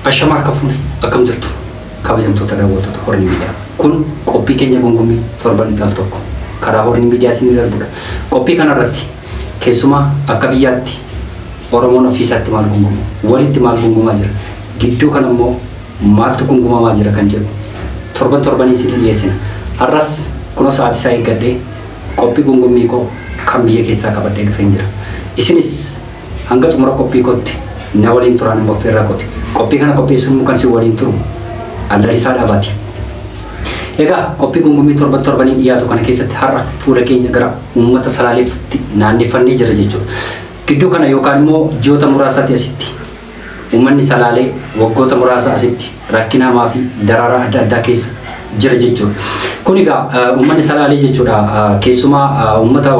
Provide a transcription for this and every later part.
Ashamaa kafuun akkam jirtu kabajamtoota daawwattoota Horni Miidiyaa. Kun qophii keenya gongomii torban itti al tokko karaa Horni Miidiyaa isin darbudha. Qophii kanarratti keessumaa akka biyyaatti Oromoon ofiisaatti maal gongomu, walitti maal gongomaa jira, gidduu kan immoo maaltu gongomamaa jira kan jedhu torbanii isin dhiyeessina. Har'as kunoo sa'aatii isaa eeggadhee qophii gongomii koo kan biyya keessaa qabadhee dhufeen jira. Isinis hanga xumura qophii kootti na waliin turaan immoo ofirraa kooti. Qophii kana qopheessuun kan si waliin turu Allalisaa Dhaabaati. Egaa qophii gongomii torbanii dhiyaatu kana keessatti har'a fuula keenya gara uummata Salaaleetti naanneffannee jira jechuudha. Gidduu kana yookaan immoo ji'oota muraasaatti asitti uummanni Salaalee waggoota muraasa asitti rakkina hamaa fi daraaraa adda addaa keessa jira jechuudha. Kun egaa uummanni Salaalee jechuudha keessumaa uummata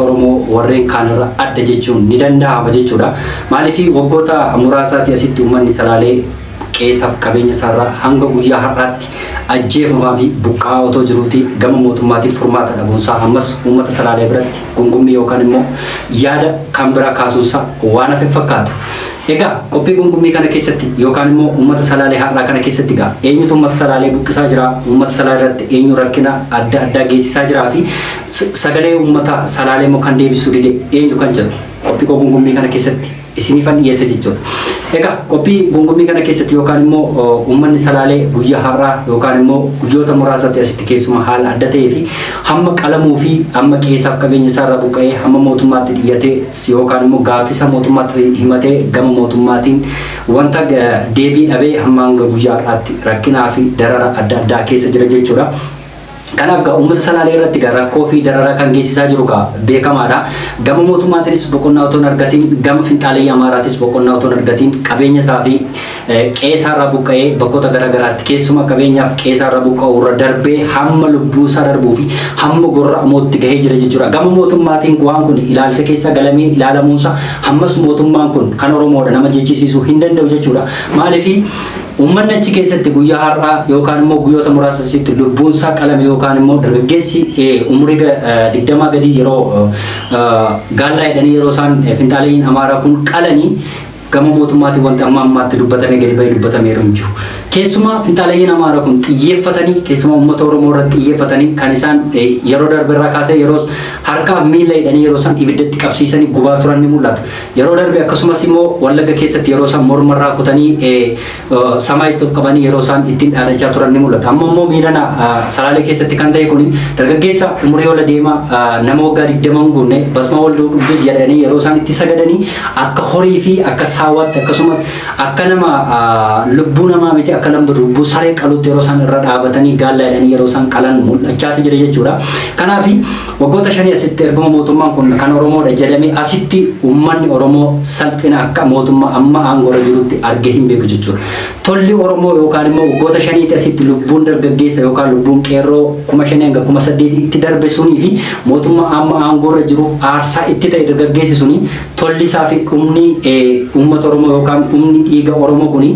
Oromoo warreen kaanirra adda jechuun ni danda'ama jechuudha. Maaliif waggoota muraasaatti asitti uummanni Salaalee qeessaaf qabeenya isaarraa hanga guyyaa har'aatti ajjeefamaa fi buqqaa otoo jiruuti gama mootummaatiin furmaata dhabuunsaa ammas uummata Salaalee biratti gongommii yookaan immoo yaada kan biraa kaasuunsaa waan hafe fakkaatu. Egaa qophii gongommii kana keessatti yookaan immoo uummata Salaalee har'aa kana keessatti egaa eenyutu uummata Salaalee buqqisaa jira, uummata Salaalee irratti eenyu rakkina adda addaa geessisaa jiraa fi sagalee uummata Salaalee immoo kan deebisuu dide eenyu kan jedhu qophii gongommii kana keessatti isinifan dhiyeessa jechuudha. Egaa qophii gongomii kana keessatti yookaan immoo uummanni Salaalee guyyaa har'aa yookaan immoo guyyoota muraasatti asitti keessumaa haala adda ta'ee fi hamma qalamuu fi hamma qeessaaf qabeenya isaarraa buqqa'ee hamma mootummaatti dhiyaatee yookaan immoo gaaffisa mootummaatti himatee gama mootummaatiin wanta deebii dhabee hamma hanga guyyaa har'aatti rakkinaa fi darara adda addaa keessa jira jechuudha. Kanaaf uummata Salaalee irratti rakkoo fi dararaa kan geessisaa jiru beekamaadha. Gama mootummaatiinis boqonnaa otoo hin argatiin, gama finxaaleyyi Amaaraatis boqonnaa otoo hin argatiin qabeenya isaa fi qeessaarraa buqqa'ee bakkoota garaagaraatti keessumaa qabeenyaaf qeessaarraa buqqa'u irra darbee hamma lubbuu isaa darbuu fi hamma gorra amootti gahee jira jechuudha. Gama mootummaatiin waan kun ilaalcha keessa galamee ilaalamuunsa hammas mootummaan kun kan Oromoodha nama jechisiisuu hin danda'u jechuudha. Maaliif uummanni achi keessatti guyyaa har'aa yookaan immoo guyyoota muraasatti lubbuun isaa qalame yookaan immoo dargaggeessi umurii 20 gadi yeroo gaallaa jedhanii yeroo isaan finxaaleyyiin Amaaraa kun qalanii gama mootummaatiin wanti amma ammaatti dubbatamee gadi bahee dubbatamee hin jiru. Keessumaa finxaaleyyiin Amaaraa kun xiyyeeffatanii keessumaa uummata Oromoo irratti xiyyeeffatanii kan isaan yeroo darbe irraa kaasee yeroo harkaa miila hidhanii yeroo isaan ibiddatti qabsiisanii gubaa turan ni mul'ata. Yeroo darbe akkasumas immoo Wallagga keessatti yeroo isaan morma irraa kutanii samaa itti qabanii yeroo isaan ittiin dhaadachaa turan ni mul'ata. Amma immoo miidhana Salaalee keessatti kan ta'e kun dargaggeessa umurii ola deemaa nama waggaa 20 hin guunne basma wal dubbee jedhanii yeroo isaan itti sagadanii akka horii fi akka saawwaatti akkasumas akka nama lubbuu namaa miti akka nama lubbuu saree qalutti yeroo isaan irra dhaabatanii gaallaa jedhanii yeroo isaan qalan mul'achaa jira jechuudha. Kanaaf waggoota 5 asitti ergama mootummaan kun kan Oromoodha jedhamee asitti uummanni Oromoo salphina akka mootummaa amma aangoo irra jirutti argee hin beeku jechuudha. Tolli Oromoo yookaan immoo waggoota 5 asitti lubbuun dargaggeessa yookaan lubbuun qeerroo 5,000 hanga 8,000 itti darbe sunii fi mootummaa amma aangoo irra jiruuf aarsaa itti ta'e dargaggeessi suni tolli isaa fi dhumni uummata Oromoo yookaan dhumni dhiiga Oromoo kuni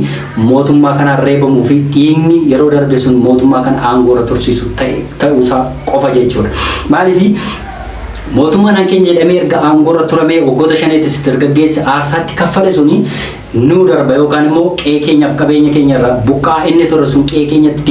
mootummaa kanaan reebamuu fi dhiigni yeroo darbe sun mootummaa kana aangoo irra tursiisu ta'uusaa qofa jechuudha. Maaliif mootummaan hankeenya jedhamee erga aangoo irra turamee waggoota 5 dargaggeessi aarsaatti kaffale suni nu darba yookaan immoo qe'ee keenyaaf qabeenya keenya irra buqqaa inni ture sun qe'ee keenyatti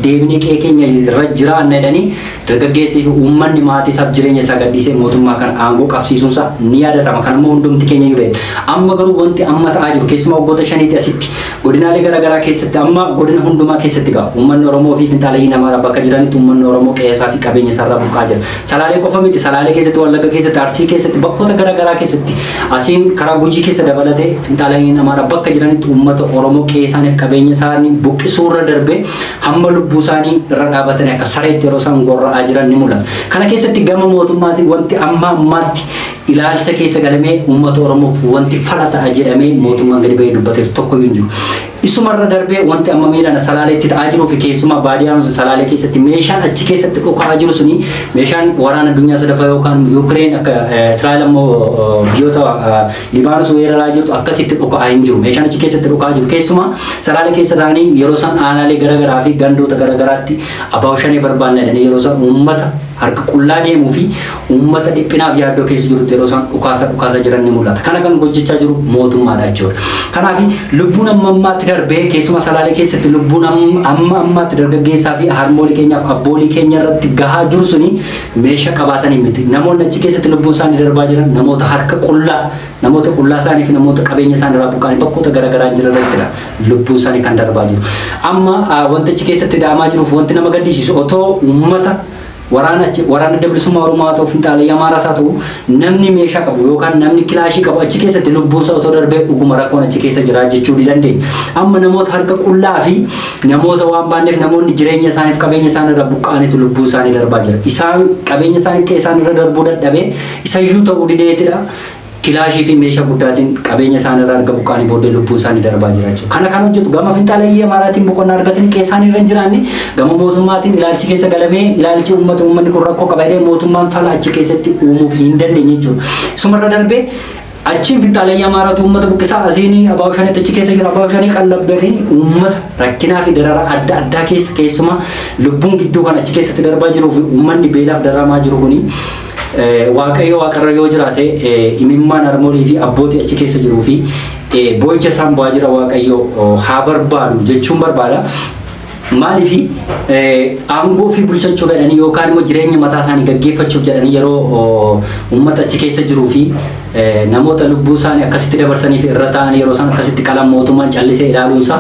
deebinee qe'ee keenya irra jiraanna jedhanii dargaggeessii fi uummanni maatii isaaf jireenya isaa gadhiisee mootummaa kana aangoo qabsiisuunsa ni yaadatama. Kan immoo hundumti keenya yoo beeku. Amma garuu wanti amma ta'aa jiru keessumaa waggoota 5 asitti godinaalee garaagaraa keessatti amma godina hundumaa keessatti uummanni Oromoo fi finxaaleyyiin Amaaraa bakka jiranitti uummanni Oromoo qe'ee isaa fi qabeenya isaarraa buqqaa jira. Salaalee qofa miti Salaalee keessatti Wallagga keessatti Arsii keessatti bakkoota garaagaraa keessatti asiin karaa Gujii keessa dabalatee finxaaleyyiin Amaaraa bakka jiranitti uummata Oromoo qe'ee isaaniif qabeenya isaanii buqqisuu irra darbee hamma lubbuu isaanii irra dhaabatanii akka sareetti yeroo isaan gorra'aa jiran ni mul'ata. Kana keessatti gama mootummaatiin wanti amma ammaatti ilaalcha keessa galamee uummata Oromoof wanti fala ta'a jedhamee mootummaan gadi bahee dubbatee tokko hin jiru. Isumarra darbee wanti amma miidhana Salaaleetti ta'aa jiruu fi keessumaa baadiyyaa Salaalee keessatti meeshaan achi keessatti dhoka'aa jiru suni meeshaan waraana addunyaa sadaffaa yookaan Yuukireen akka Israa'el ammoo biyyoota Libaanos weeraraa jirtu akkasitti dhoka'aa hin jiru. Meeshaan achi keessatti dhoka'aa jiru keessumaa Salaalee keessa ta'anii yeroo isaan aanaalee garaagaraa fi gandoota garaagaraatti abaa'oo shanee barbaanne yeroo isaan uummata harka qullaa deemuu fi uummata dhiphinaaf yaaddoo keessa jiru yeroo isaan dhukaasa jiran ni mul'ata. Kana kan hojjechaa jiru mootummaadha jechuudha. Kanaaf lubbuun amma ammaatti darbee keessuma Salaalee keessatti lubbuun amma ammaatti dargaggeessaa fi harmoolii keenyaaf abboolii keenya irratti gahaa jiru suni meeshaa qabaatanii miti. Namoonni achi keessatti lubbuun isaanii darbaa jiran namoota harka qullaa isaanii fi namoota qabeenya isaanii irraa buqqa'anii bakkoota garaagaraa jiran irrattidha. Lubbuun isaanii kan darbaa jiru. Amma wanti achi keessatti dhaamaa jiruuf wanti nama gaddisiisu otoo uummata waraana dabalisummaa Oromoo haa ta'u finxaaleyyi Amaaraas haa ta'u namni meeshaa qabu yookaan namni kilaashii qabu achi keessatti lubbuunsa otoo darbee dhuguma rakkoon achi keessa jira jechuu ni dandeenya. Amma namoota harka qullaa fi namoota waan baanneef namoonni jireenya isaaniif qabeenya isaanii irra buqqa'aniitu lubbuu isaanii darbaa jira. Isaan qabeenya isaanii qe'ee isaanii irra darbuu dadhabee isayyuu ta'uu dideetidha. Kilaashii fi meeshaa guddaatiin qabeenya isaanii irraa arga buqqa'anii booddee lubbuu isaanii darbaa jira jechuudha. Kana kan hojjetu gama finxaaleyyi Amaaraatiin boqonnaa argatanii qe'ee isaanii irra hin jiraanne gama mootummaatiin ilaalchi keessa galamee ilaalchi uummanni kun rakkoo qaba jedhee mootummaan fala achi keessatti uumuuf hin dandeenye jechuudha. Isumarra darbee achiin finxaaleyyi Amaaraatu uummata buqqisaa asiinii abaaboo shaniitti achi keessa jira abaaboo shanii qallabdanii uummata rakkinaa fi darara adda addaa keessuma lubbuun gidduu kan achi keessatti darbaa jiruu fi uummanni beelaaf daramaa jiru kuni waaqayyo waaqarra yoo jiraate imimmaan harmoolii fi abbootii achi keessa jiruu fi boo'icha isaan bu'aa jira waaqayyo haa barbaadu jechuun barbaada. Maaliifi aangoo fi bulchachuuf jedhanii yookaan immoo jireenya mataa isaanii gaggeeffachuuf jedhanii yeroo uummata achi keessa jiruu fi namoota lubbuu isaanii akkasitti dabarsanii fi irra ta'anii yeroo isaan akkasitti qalan mootummaan callisee ilaaluunsa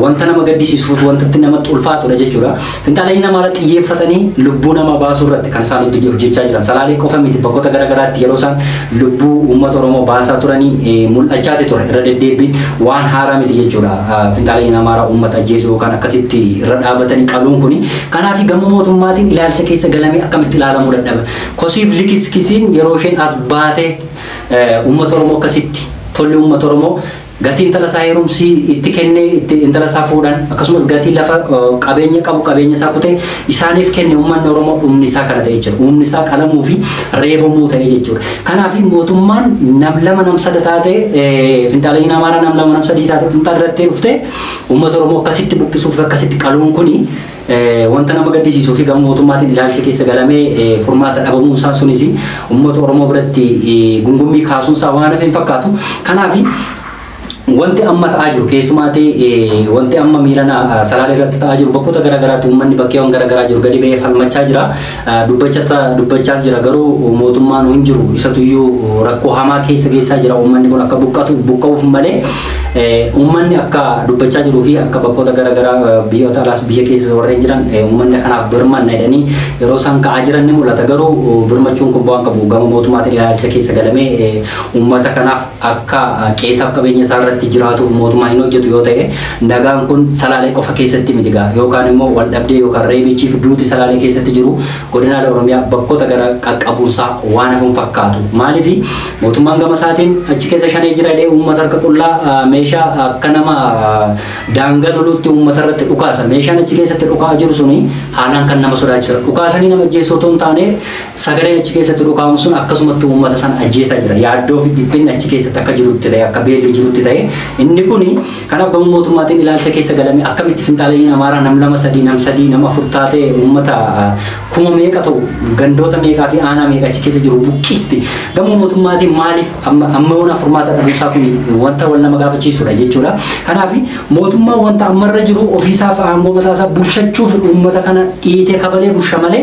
wanta nama gaddisiisuuf wantatti namatti ulfaatudha jechuudha. Finxaaleyyiin Amaaraa xiyyeeffatanii lubbuu nama baasuu irratti kan isaan hojjechaa jiran. Salaalee qofa miti bakkoota garaagaraatti yeroo isaan lubbuu uummata Oromoo baasaa turanii mul'achaati ture irra deddeebiin waan haaraa miti jechuudha. Finxaaleyyiin Amaaraa uummata ajjeesuu yookaan akkasitti irra dhaabatanii qaluun kuni. Kanaaf gama mootummaatiin ilaalcha keessa galamee akkamitti ilaalamuu dadhaba. Kosiif likiskisiin yeroo isheen as baatee uummata Oromoo akkasitti tolli uummata Oromoo gatii intala isaa heerumsi itti kennee itti intala isaa fuudhan akkasumas gatii lafa qabeenya qabu qabeenya isaa kutee isaaniif kenne uummanni Oromoo dhumni isaa kana ta'e jechuudha. Dhumni isaa qalamuu fi reebamuu ta'e jechuudha. Kanaaf mootummaan nam lama nam sada taatee finxaaleyyiin Amaaraa nam lama nam sadii taatee dhumtaa irratti dhuftee uummata Oromoo akkasitti buqqisuuf akkasitti qaluun kuni wanta nama gaddisiisuu fi gama mootummaatiin ilaalcha keessa galamee furmaata dhabamuu isaa sunis uummata Oromoo biratti gungummii kaasuun isaa waan hafe hin fakkaatu. Kanaaf wanti amma ta'aa jiru keessumaatti wanti amma miilana Salaalee irratti ta'aa jiru bakkoota garaagaraatti uummanni bakkeewwan garaagaraa jiru gadi ba'ee falmachaa jira. Dubbachaas jira garuu mootummaan hin jiru isatuyyuu rakkoo hamaa keessa geessaa jira. Uummanni kun akka buqqa'uuf malee uummanni akka dubbachaa jiruu fi akka bakkoota garaagaraa biyyoota alaas biyya keessa warreen jiran uummanni kanaaf birmanna jedhanii yeroo isaan ka'aa jiran ni mul'ata. Garuu birmachuun kun bu'aa qabu gama mootummaatiin ilaalcha keessa galamee uummata kanaaf akka qeessaaf qabeenya isaa irratti jiraatuuf mootummaa hin hojjetu yoo ta'e nagaan kun Salaalee qofa keessatti miti gaa yookaan immoo wal dhabdee yookaan reebichii fi duuti Salaalee keessatti jiru godinaalee Oromiyaa bakkoota gara qaqqabuunsaa waan hafuun fakkaatu. Maaliif mootummaan gama isaatiin achi keessa shanee jira jedhee uummata harka qullaa meeshaa akka nama daangaa loluutti uummata irratti dhukaasa. Meeshaan achi keessatti dhukaa jiru suni haalaan kan nama sodaachisa. Dhukaasanii nama ajjeessu otoo hin taane sagaleen achi keessatti dhukaamu sun akkasumatti uummata sana ajjeesaa jira. Yaaddoo fi dhiphinni achi keessatti akka jirutti ta'e akka beelli jirutti ta'e inni kuni kanaaf gama mootummaatiin ilaalcha keessa galame akkamitti finxaaleyyiin Amaaraa nam lama sadii nam sadii nama afur taatee uummata kuma meeqa ta'u gandoota meeqaa fi aanaa meeqa achi keessa jiru buqqisti. Gama mootummaatiin maaliif amma yoona furmaata dhabuusaa kun wanta wal nama gaafachiisudha jechuudha. Kanaaf mootummaan wanta ammarra jiru ofiisaaf aangoo mataasaa bulchachuuf uummata kana dhiitee kabalee bulcha malee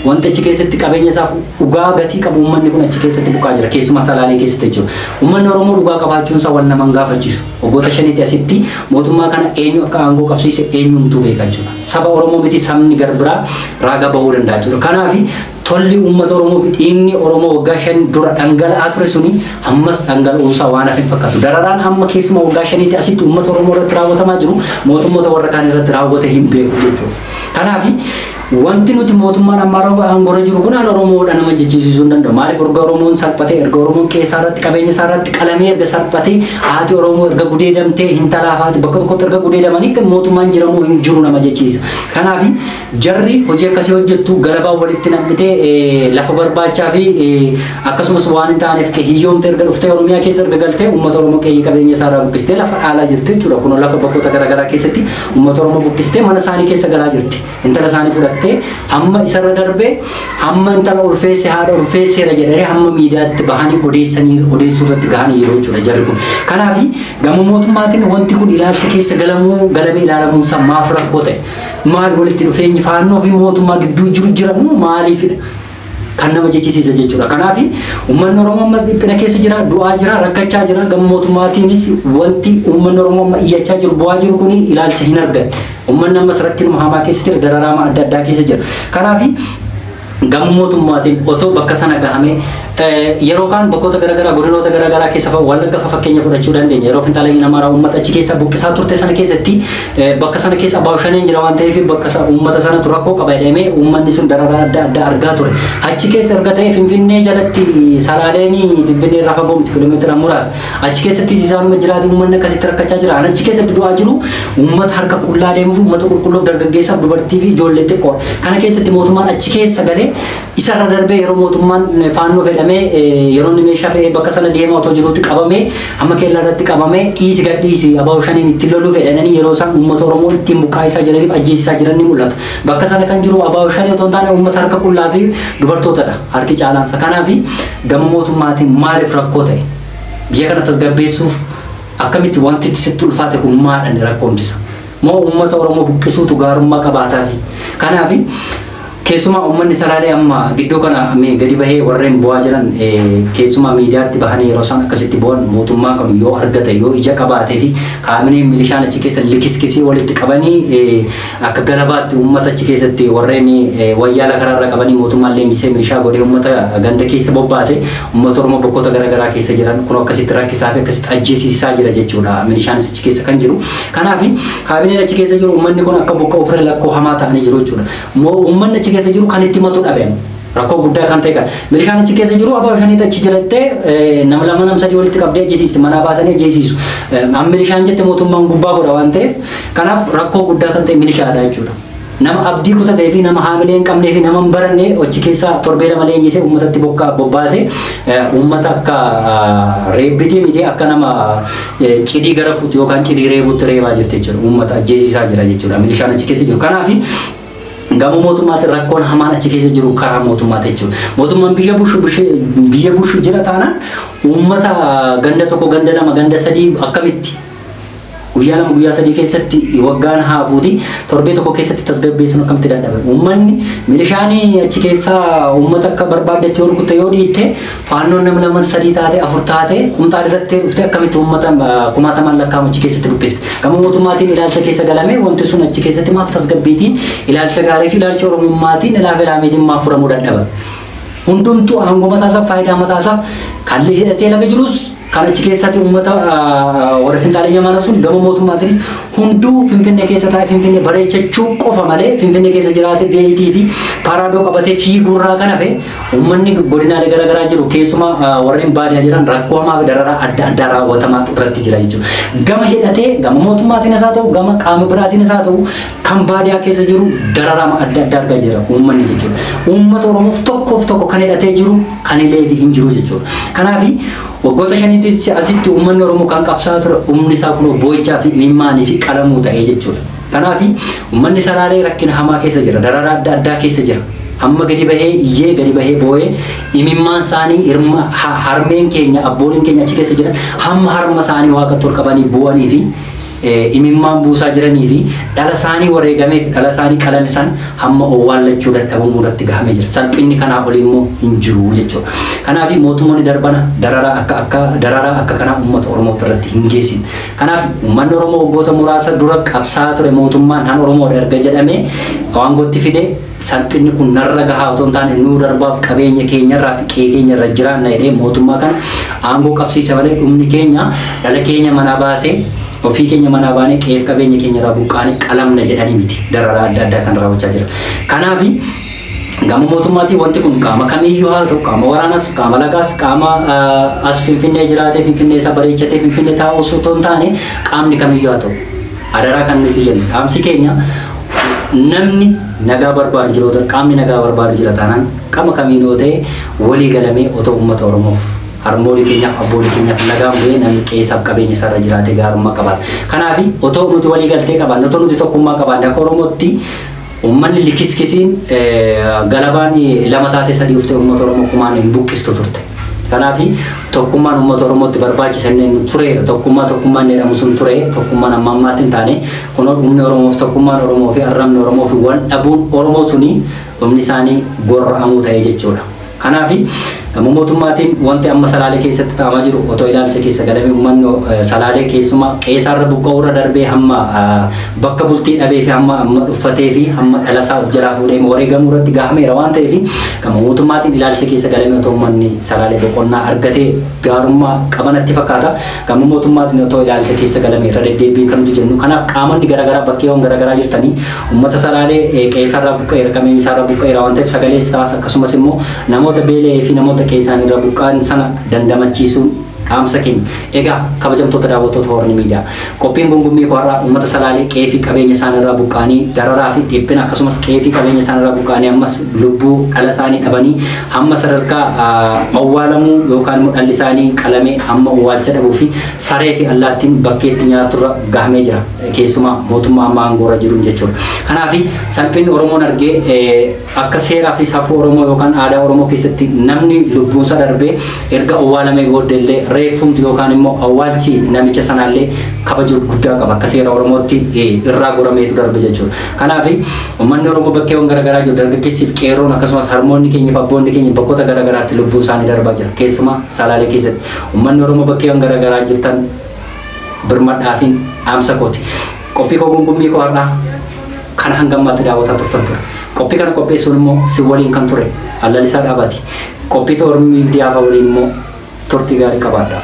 wanta achi keessatti qabeenya isaaf dhugaa gatii qabu uummanni kun achi keessatti buqaa jira. Keessumaa Salaalee keessatti jechuudha. Uummanni Oromoo dhugaa qabaachuun isaa wal nama gaafachiisu. Waggoota shaniitti asitti mootummaa kana eenyu akka aangoo qabsiise eenyumtuu beekaa jechuudha. Saba Oromoo miti sabni garbiraa raaga bahuu danda'a jechuudha. Kanaaf tolli uummata Oromoo fi dhiigni Oromoo waggaa 5 dura dhangala'aa ture suni ammas dhangala'uunsaa waan hafe hin fakkaatu. Dararaan amma keessumaa waggaa 5tti asitti uummata Oromoo irratti raawwatamaa jiru mootummoota warra kaan irratti raawwate hin beeku jechuudha. Kanaaf wanti nuti mootummaan Amaaraa aangorra jiru kun Oromoodha nama jechisiisuu hin danda'u. Maaliif erga Oromoon salphatee erga Oromoon qeessaa irratti qabeenya isaa irratti qalamee erga salphatee haati Oromoo erga gudeedamtee hin talaafaati bakka tokkotti erga gudeedamanii kan mootummaan jiramuu hin jiru nama jechisiisa. Kanaaf jarri hojii akkasii hojjettu galabaa walitti nam'itee lafa barbaachaa fi akkasumas waan hin taaneef hiyyoomte erga dhuftee Oromiyaa keessa erga galtee uummata Oromoo qe'ee qabeenya isaa irraa buqqistee lafa dhaalaa jirti jechuudha. Kun lafa bakkoota garaagaraa keessatti uummata Oromoo buqqistee mana isaanii keessa galaa jirti. irratti intala isaanii fudhattee hamma isarra darbee hamma intala ulfeesse haadha ulfeesseera jedhanii hamma miidiyaatti bahanii odeessuu irratti gahanii yeroo jechuudha jarri kun. Kanaaf gama mootummaatiin wanti kun ilaalcha keessa galamee ilaalamuun isaa maaf rakkoo ta'e? Maal walitti dhufeenyi faannoo fi mootummaa gidduu jiru jiramu maaliifidha? Kan nama jechisiisa jechuudha. Kanaaf uummanni Oromoo amma dhiphina keessa jira, du'aa jira, rakkachaa jira. Gama mootummaatiinis wanti uummanni Oromoo amma iyyachaa jiru, bu'aa jiru kun ilaalcha hin arganne. Uummanni ammas rakkinuma hamaa keessa jira, dararaama adda addaa keessa jira. Kanaaf gama mootummaatiin otoo bakka sana gahamee yeroo kaan bakkoota garaagaraa godinoota garaagaraa keessa Wallagga fakkeenya fudhachuu dandeenya. Yeroo finxaaleyyiin Amaaraa uummata achi keessa buqqisaa turte sana keessatti bakka sana keessa baawushaneen jira waan ta'eef bakka uummata sanatu rakkoo qaba jedhamee uummanni sun dararaa adda addaa argaa ture. Achi keessa erga ta'e Finfinnee jalatti Salaaleenii Finfinnee irraa fagoo kiiloomeetira muraasa. Achi keessatti isaanuma jiraate uummanni akkasitti rakkachaa jira. Achi keessatti du'aa jiru uummata harka qullaa deemuuf uummata qulqulluuf dargaggeessaaf dubartii fi ijoollee xiqqoo. Kana keessatti mootummaan achi keessa galee isarra darbee yeroo mootummaan faannoo fedhamee yeroo inni meeshaa fe'ee bakka sana deemaa otoo jiruutti qabamee hamma keellaa irratti qabamee dhiisi gadhiisi abaawushaniin itti loluu fedhanii yeroo isaan uummata Oromoo ittiin buqqaa'isaa jiraniif ajjeesisaa jiran ni mul'ata. Bakka sana kan jiru abaawushanii otoo hin taane uummata harka qullaa fi dubartootadha harki caalaansa. Kanaaf gama mootummaatiin maaliif rakkoo ta'e? Biyya kana tasgabbeessuuf akkamitti wanti sitti ulfaate kun maadhaan rakkoomsisa? Moo uummata Oromoo buqqisuutu gaarummaa qabaataafi? Kanaaf keessumaa uummanni Salaalee amma gidduu kana gadi bahee warreen bu'aa jiran keessumaa miidiyaatti bahanii yeroo isaan akkasitti bu'an mootummaa kan yoo argate yoo ija qabaatee fi kaamineen milishaan achi keessa likiskisii walitti qabanii akka galabaatti uummata achi keessatti warreen wayyaala karaarra qabanii mootummaan leenjisee milishaa godhee uummata ganda keessa bobbaase uummata Oromoo bakkoota garaagaraa keessa jiran kun akkasitti rakkisaa fi akkasitti ajjeesisaa jira jechuudha milishaan achi keessa kan jiru. Kanaaf kaamineen achi keessa jiru uummanni kun akka buqqa'u ofirra lakkoo hamaa ta'anii jiru jechuudha. Uummanni achi keessa jiru kan itti matu dhabeem rakkoo guddaa kan ta'e kan milishaan achi keessa jiru abaawushanii achi jirattee nama lama nam sadii walitti qabdee ajjeesisti manaa baasanii ajjeesisu milishaan jette mootummaan gubbaa godha waan ta'eef kanaaf rakkoo guddaa kan ta'e milishaadha jechuudha. Nama abdii kutatee fi nama haamilee hin qabnee fi nama hin baranne achi keessa torbee lama leenjisee uummatatti bobbaasee uummata akka reebbitii miti akka nama cidii gara fuutu yookaan cidii reebuutti reebaa jirti jechuudha. Uummata ajjeesisaa jira jechuudha milishaan achi keessa jiru. Kanaaf gama mootummaatiin rakkoon hamaan achi keessa jiru karaa mootummaati jechuudha. Mootummaan biyya bushu jira taanaan uummata ganda tokko ganda lama ganda sadii akkamitti guyyaa lama guyyaa sadii keessatti waggaan haafuuti torbee tokko keessatti tasgabbeessuun akkamitti dadhabe. Uummanni milishaanii achi keessaa uummata akka barbaaddetti yoo rukutte yoo dhiitte faannoon nama lama sadii taate afur taate qumxaa irratti dhufte akkamitti uummata kumaataman lakkaa'amu achi keessatti buqqiste. Gama mootummaatiin ilaalcha keessa galamee wanti sun achi keessatti maaf tasgabbiitiin ilaalcha gaarii fi ilaalcha oromummaatiin ilaafe laameetiin maaf furamuu dadhaban. Hundumtuu aangoo mataasaaf faayidaa mataasaaf kalli hidhatee laga jirus kan achi keessatti uummata warra finxaaleyyiin Amaaraa sun gama mootummaatiinis hunduu Finfinnee keessa taa'ee Finfinnee bareechachuu qofa malee Finfinnee keessa jiraate veeyitii fi paraadoo qabatee fiiguurraa kan hafe uummanni godinaalee garaagaraa jiru keessumaa warreen baadiyyaa jiran rakkoo hamaa fi dararaa adda addaa raawwatamaa irratti jira jechuudha. Gama hidhatee gama mootummaatiinis haa ta'u gama qaama biraatiinis haa ta'u kan baadiyyaa keessa jiru dararaama adda addaa argaa jira uummanni jechuudha. Uummata Oromoof tokko kan hidhatee jiru kan illee hin jiru jechuudha. Kanaaf waggoota shaniitti asitti uummanni Oromoo kan qabsaa ture humni isaa kun boo'ichaa fi imimmaanii fi qalamuu ta'ee jechuudha. Kanaaf uummanni Salaalee rakkina hamaa keessa jira, dararaa adda addaa keessa jira. Amma gadi bahee iyyee gadi bahee boo'ee imimmaan isaanii harmeen keenya abbooliin keenya achi keessa jiran hamma harma isaanii waaqatti ol qabanii boo'anii fi imimmaan buusaa jiranii fi dhala isaanii wareegamee fi dhala isaanii qalame san hamma owwaallachuu dadhabamuu irratti gahamee jira. Salphinni kanaa olii immoo hin jiru jechuudha. Kanaaf mootummoonni darbana dararaa akka kanaa uummata Oromoo irratti hin geessin. Kanaaf uummanni Oromoo waggoota muraasa dura qabsaa ture mootummaan han Oromoo erga jedhamee aangootti fide salphinni kun narra gahaa otoo hin taane nuu darbaaf qabeenya keenyarraa fi qe'ee keenyarra jiraanna jedhee mootummaa kana aangoo qabsiisa malee dhumni keenya dhala keenya manaa baasee ofii keenya manaa baanee qe'ee qabeenya keenyarraa buqqaanee qalamna jedhanii miti dararaa adda addaa kan raawwachaa jira. Kanaaf gama mootummaatiin wanti kun qaama kamiyyuu haa ta'u qaama waraanas qaama lagaas qaama as Finfinnee jiraatee Finfinnee isa bareechatee Finfinnee taa'u osoo hin taane qaamni kamiyyuu haa ta'u adaraa kan nuti jennu dhaamsi keenya namni nagaa barbaadu jiru qaamni nagaa barbaadu jira taanaan qaama kamiin yoo ta'e walii galamee otoo uummata Oromoof harmoolii keenyaaf abboolii keenyaaf nagaan bu'ee namni qe'eesaaf qabeenya isaarra jiraatee gaarummaa qabaata. Kanaaf otoo nuti walii galtee qabaanne otoo nuti tokkummaa qabaanne akka Oromootti ummanni likiskisiin galabaan lama taate sadii ufte uummata Oromoo kumaan hin buqqistu turte. Kanaafi tokkummaan uummata Oromootti barbaachisan ture tokkummaan jedhamu sun ture tokkummaan amma ammaatti hin taane kun humni Oromoof tokkummaan Oromoo fi arrabni Oromoo fi wal dhabuun Oromoo suni humni isaanii gorra'amuu ta'ee jechuudha. Kanaafi gama mootummaatiin wanti amma Salaalee keessatti ta'amaa jiru otoo ilaalcha keessa galame uummanni Salaalee keessumaa qeessaarra buqqa'uurra darbee hamma bakka bultii dhabee fi hamma dhuffatee fi hamma dhalasaa of jalaa fuudhee wareegamuu irratti gahameera waan ta'eef gama mootummaatiin ilaalcha keessa galame otoo uummanni Salaalee boqonnaa argatee gaarummaa qabanatti fakkaata. Gama mootummaatiin otoo ilaalcha keessa galame irra deddeebiin kan nuti jennu. Kanaaf qaamonni garaagaraa bakkeewwan garaagaraa jirtanii uummata Salaalee qeessaarra buqqa'eera qabeenya isaarra buqqa'eera waan ta'eef sagalee isaas akkasumas immoo namoota beelee fi namoota keessaan irra buqqaan sana dandamachiisuun dhaamsa keenya. Egaa kabajamtoota daawwattoota Horni Miidiyaa qophiin gungummii kooraa uummata Salaalee qe'ee fi qabeenya isaanii irraa buqqaanii dararaa fi dhiphina akkasumas qe'ee fi qabeenya isaanii irraa buqqaanii ammas lubbuu dhala isaanii dhabanii hamma sadarkaa awwaalamuu yookaan immoo dhalli isaanii qalamee hamma awwaalcha dhabuu fi saree fi allaattiin bakkeetti nyaaturra gahamee jira keessumaa mootummaa amma aangoorra jiruun jechuudha. Kanaafi salphinni Oromoon argee akka seeraa fi safuu Oromoo yookaan aadaa Oromoo keessatti namni lubbuunsa darbee erga awwaalamee booddeellee reeffumti yookaan immoo awwaalchi namicha sanaallee kabajuu guddaa qaba akka seera Oromootti irraa gorameetu darbe jechuudha. Kanaafi uummanni Oromoo bakkeewwan garaagaraa jiru dargaggeessiif qeerroon akkasumas harmoonni keenya fi abboonni keenya bakkoota garaagaraatti lubbuun isaanii darbaa jira keessumaa Salaalee keessatti uummanni Oromoo bakkeewwan garaagaraa jirtan birmadhaafiin dhaamsa kooti. Qophii koo gungummii koo har'aa kan hanga ammaatti daawwataa turtan ture. Qophii kana qopheessuun immoo si waliin kan ture Haleellaa Dhaabaati. Qophii Horni Miidiyaa waliin immoo turtii gaarii qabaadha.